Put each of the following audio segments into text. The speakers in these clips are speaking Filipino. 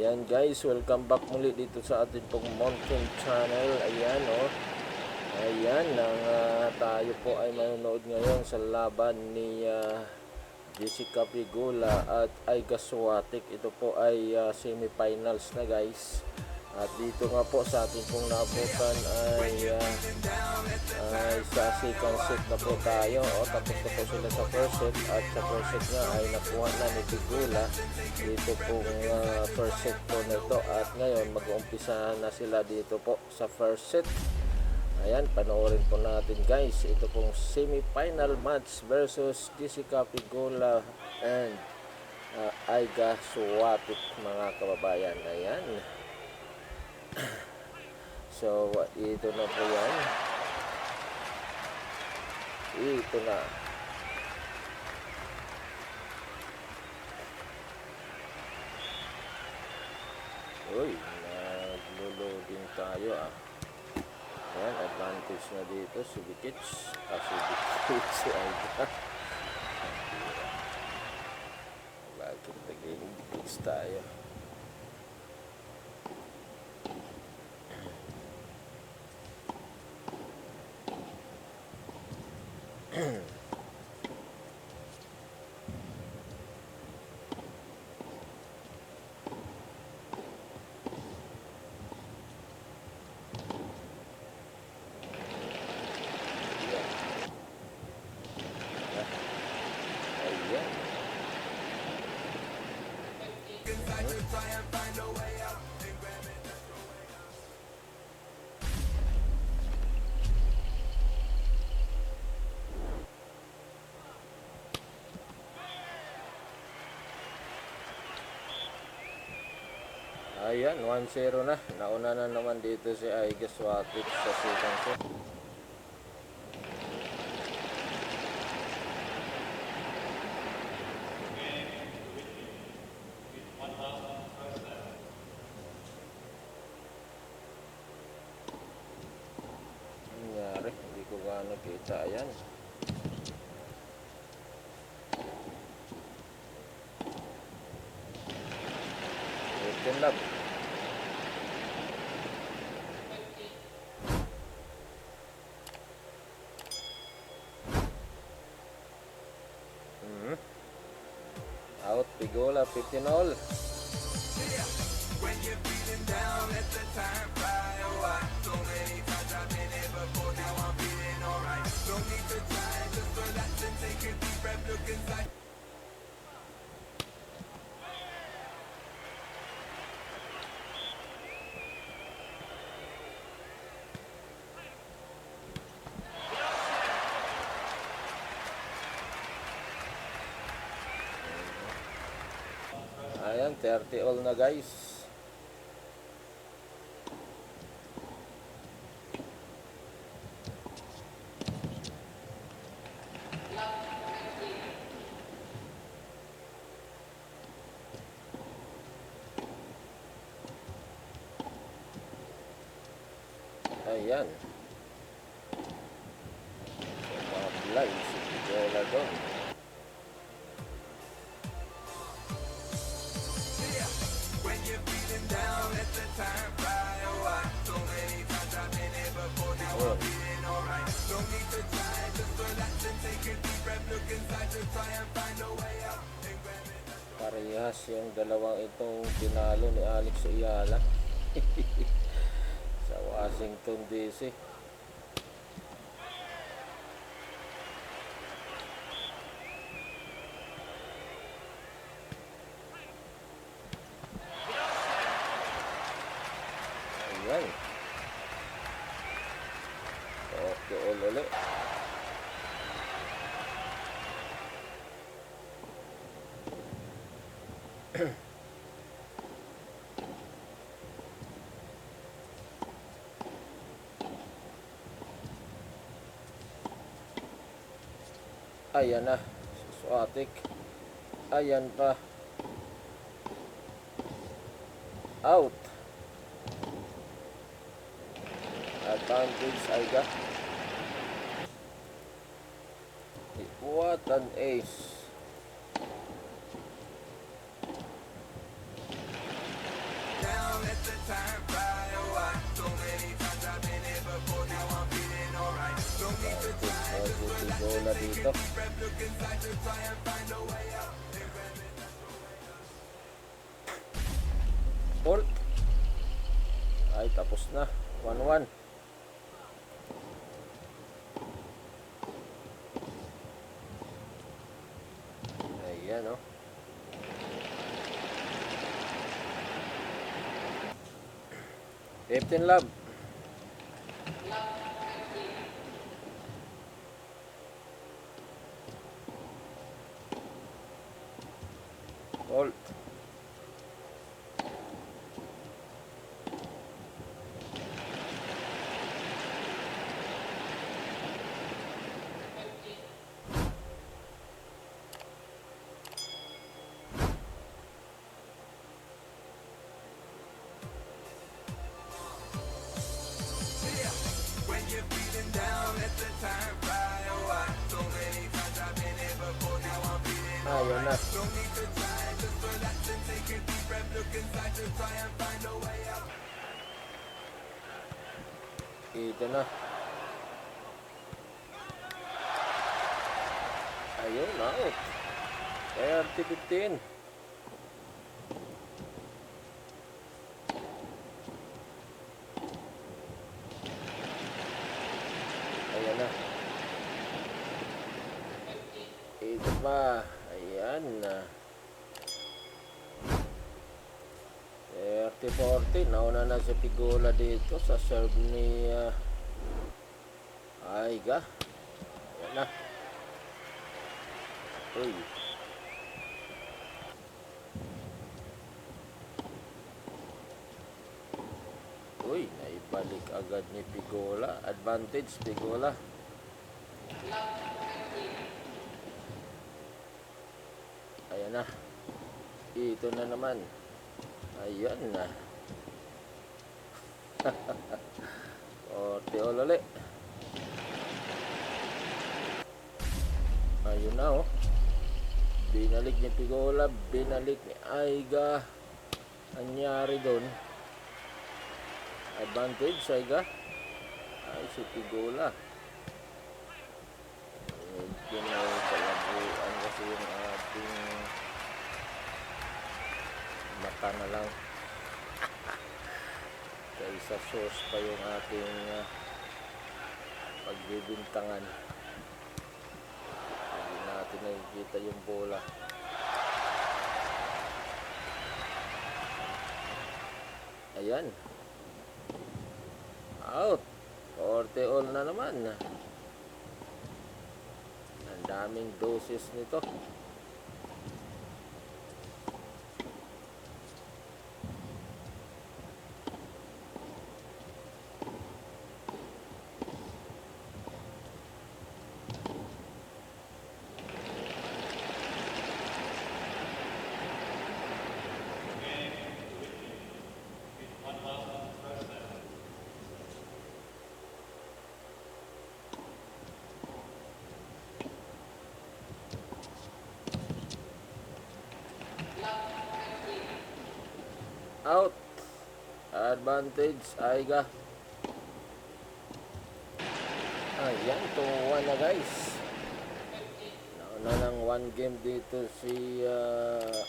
Ayan guys, welcome back muli dito sa ating pong Mountain Channel. Ayan ayan tayo po ay manonood ngayon sa laban ni Jessica Pegula at Iga Swiatek. Ito po ay semifinals na guys. At dito nga po sa ating pong naabutan ay sa second set na po tayo. Tapos na po sila sa first set, at sa first set nga ay nakuha na ni Pegula dito pong first set po na ito. At ngayon mag-uumpisa na sila dito po sa first set. Ayan, panoorin po natin guys. Ito pong semi-final match versus Jessica Pegula and Iga Swiatek, mga kababayan. Ayan. So, ito na po yan. Ito na. Uy, naglo-loading tayo Ayan, advantage na dito si Bikits. Si Iga. Bakit naging Bikits tayo? Ayan, 1-0 na. Nauna na naman dito si Iga Swiatek sa second set. Nangyari, hindi ko gaano kita. Ayan. Open love. Out, Pegula, 15-all. Ayan, 30-all na guys. Ayan. Mablay si Pegula doon. Parehas yung dalawang itong pinalo ni Alex Ayala sa Washington DC. Ayan. Okay, all ulit. Ayan na, Swiatek. Ayan pa. Out. Advantage, Iga. What an ace. Bola dito. Ball. Ay, tapos na. 1-1. Ayan, oh. Captain Love. Bolt. Ayun na. Ito na. Ayun, out. 30-15. Ayan na. Ito pa. Ayan na. 30-40. Nauna na si Pigola dito sa serve ni Aiga. Ayan na. Uy. Uy, naibalik agad ni Pigola. Advantage, Pigola. Ayan na. Ito na naman. Ayan na. Orte olole. Ayun na, oh. Binalik ni Pigola. Binalik ni Aiga. Anyari doon. Advantage, Aiga. Ay, si Pigola. Medyo na kalabuan kasi yung ating mata na lang. Kaysa source pa yung ating pagbibintangan. Hindi natin nakikita yung bola. Ayan. Out. 40 all na naman. Ang daming doses nito. Out. Advantage, Aiga. Ayan, 2-1 na guys. Nauna ng 1 game dito si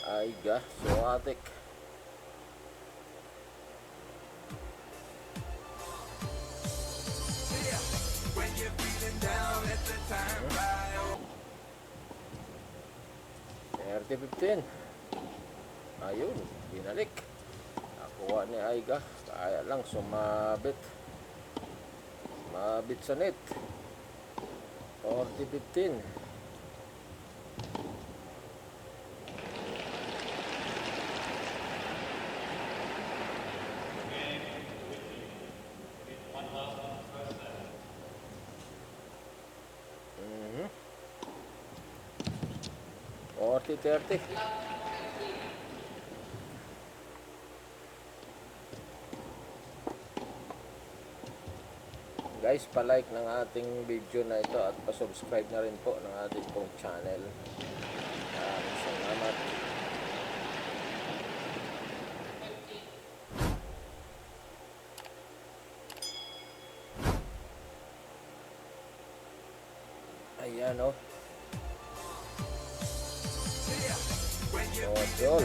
Aiga. Suatek. -15. Ayun, binalik. Nakuha ni Aiga. Kaya lang sumabit. Mabit sa net. 40-15. Mhm. 40-30. Guys, pa-like ng ating video na ito at pa-subscribe na rin po ng ating pong channel. Salamat. Ayan o. Yun.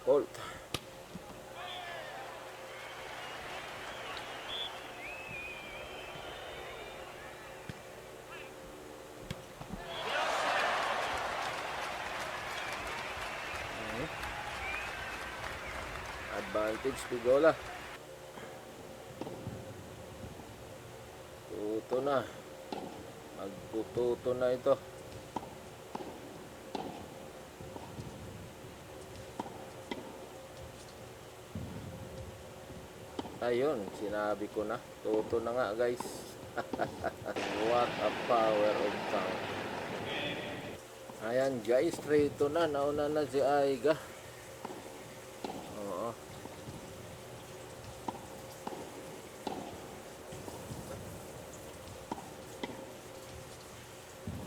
Colt. Advantage Pigola. Tuto na. Magtututo na ito. Ayun, sinabi ko na. Tuto na nga guys. What a power of sound. Ayan guys, trito na. Nauna na si Aiga. Oo.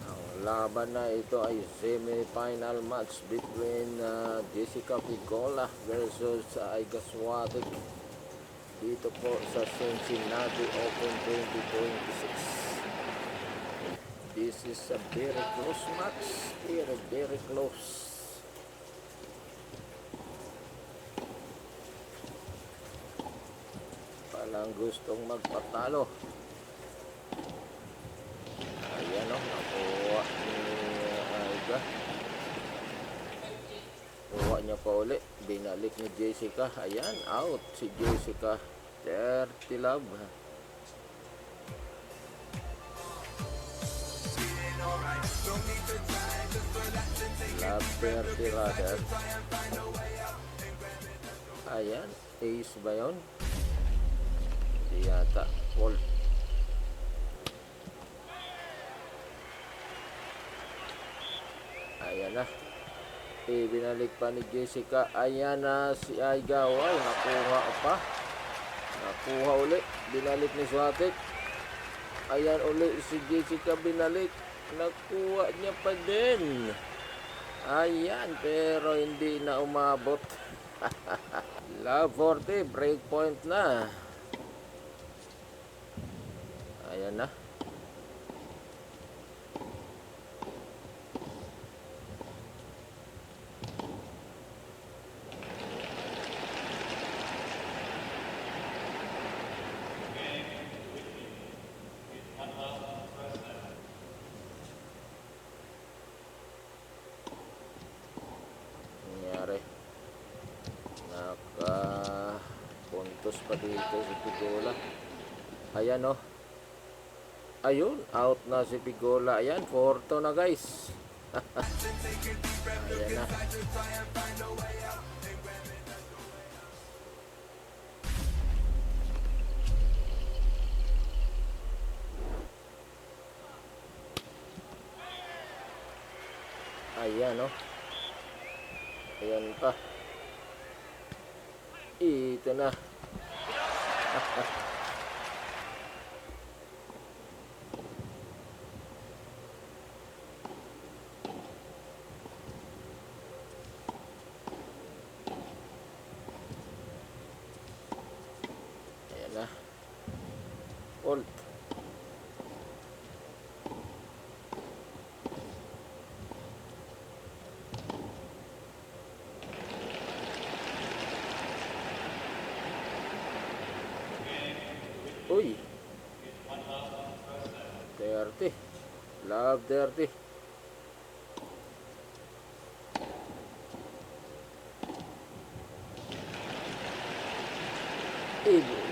Ang laban na ito ay semi-final match between Jessica Pigola versus Aiga Swiatek. Dito po sa Cincinnati Open 2026. This is a very close match. Very close. Palang gustong magpatalo. Ayan o, nakuha ni Aiga. Kuha niya pa uli. Binalik ni Jessica. Ayan, out si Jessica. 30 love. Love 30 rather. Ayan, ace ba yun? Hindi yata. Colt. Ayan na. Binalik pa ni Jessica. Ayan na si Aiga. Wow, nakuha pa. Nakuha uli. Binalik ni Swiatek. Ayan uli si Jessica, binalik. Nakuha niya pa din. Ayan, pero hindi na umabot. Love 40, break point na. Ayan na. Naka-puntos pa dito si Pigola. Ayan o. Ayun, out na si Pigola. Ayan, 4-2 na guys. Ayan na. Ayan o. Ayan pa. Ito na. Ayan na. Colt. Uy. 30. Love 30.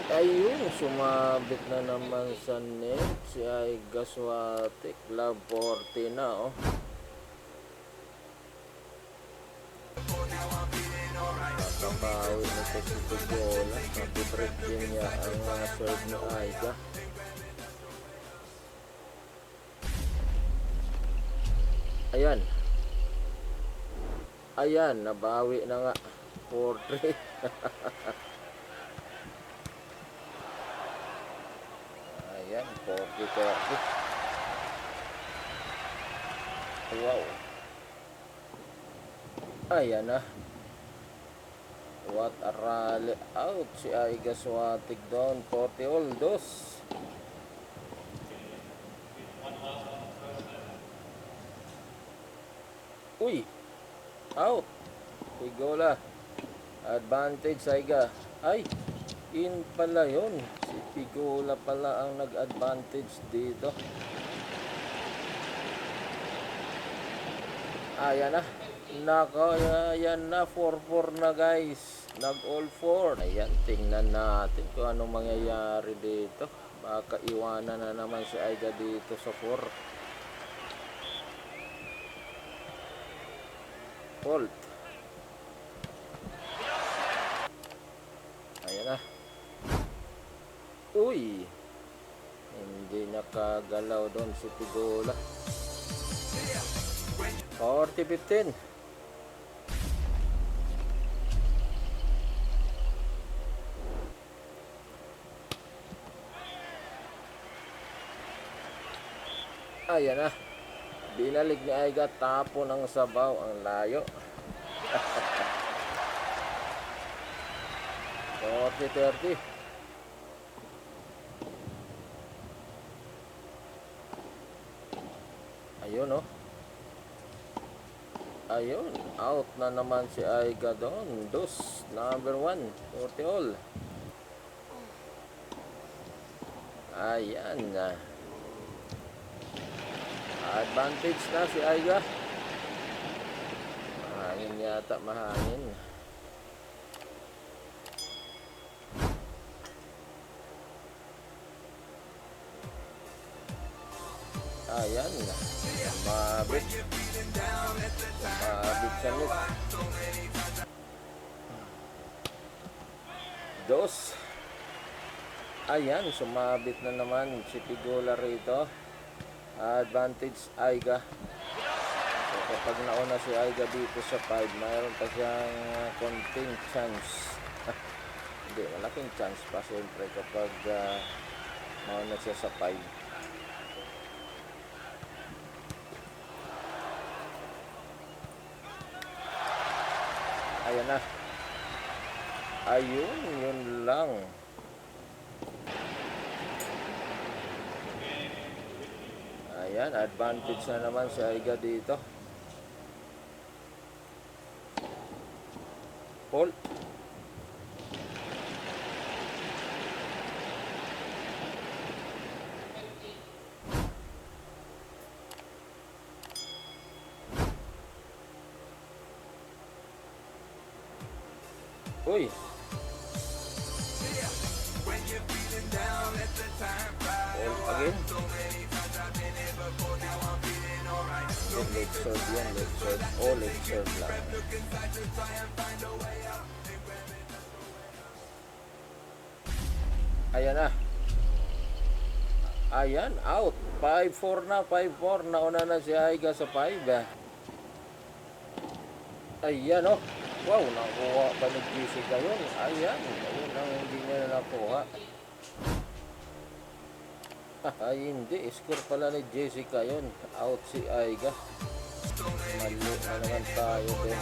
Ayun, sumabit na naman sa net si Aiga Swiatek. Love 40 na oh. Kakabawi na sa si Pigola. Napibreak din niya ang serve ni Aiga. Ayan. Ayan, nabawi na nga. 4-3. Ayan, 40-30. Wow. Ayan na. What a rally out si Aiga Swiatek doon. 40 all dos. Uy, out. Pigola. Advantage Saiga. Ay, in pala yun. Si Pigola pala ang nag-advantage dito. Ayan na. Nako, ayan na. 4-4 na guys. Nag-all 4. Ayan, tingnan natin kung anong mangyayari dito. Baka iwanan na naman si Aiga dito sa 4. Fault. Ayan na. Uy. Hindi nakagalaw doon si Pigola. 40-15. Ayan na. Binalik ni Aiga, tapo ng sabaw. Ang layo. 40-30. Ayun oh. Ayun, out na naman si Aiga doon. Dos, number 1, 40 all. Ayan na. Advantage na si Aiga. Mahangin yata, mahangin. Ayan na. Mabit. Mabit siya nit. Dos. Ayan, sumabit na naman si Pigola rito. Advantage Aiga. So kapag nauna si Aiga dito sa 5, mayroon pa siyang konting chance. Hindi, malaking chance pa siyempre kapag nauna siya sa 5. Ayan na. Ayun, yun lang. Ayan, advantage na naman si Aiga dito. Fault. Uy. Fault again. Let's serve yan, let's serve. Oh, let's serve lang. Ayan na. Ayan, out. 5-4 na, 5-4. Nauna na si Aiga sa 5. Ayan oh. Wow, nakuha ba ni Jessica yun? Ayan, ayun ang hindi niya nakuha. Ay, hindi. Score pala ni Jessica yun. Out si Aiga. Mali na naman tayo din.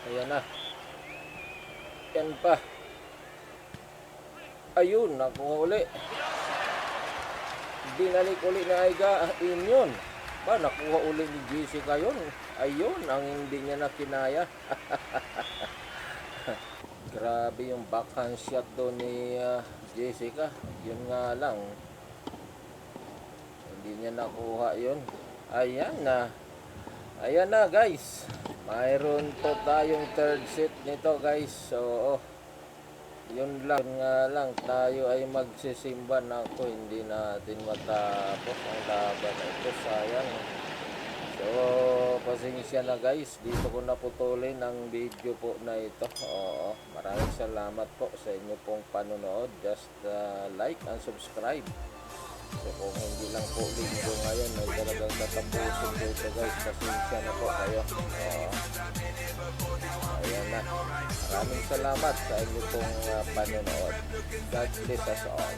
Ayan na. Yan pa. Ayun, nakuha uli. Binalik uli ni Aiga. Yun. Ba, nakuha uli ni Jessica yun. Ayun, ang hindi niya nakinaya. Grabe yung backhand shot doon ni Jessica. Yun nga lang. Hindi niya nakuha yun. Ayan na. Ayan na guys. Mayroon po tayong third set nito guys. So, yun lang nga lang, tayo ay magsisimba na ako, hindi natin matapos ang laban na ito, sayang. So pasensya na guys, dito ko naputulin ang video po na ito. Oo, maraming salamat po sa inyo pong panonood. Just like and subscribe. So kung hindi lang po linggo ngayon ay talagang tatapusin dito guys, pasensya na po kayo. Ayan na. Maraming salamat sa inyo pong panonood. God bless us all.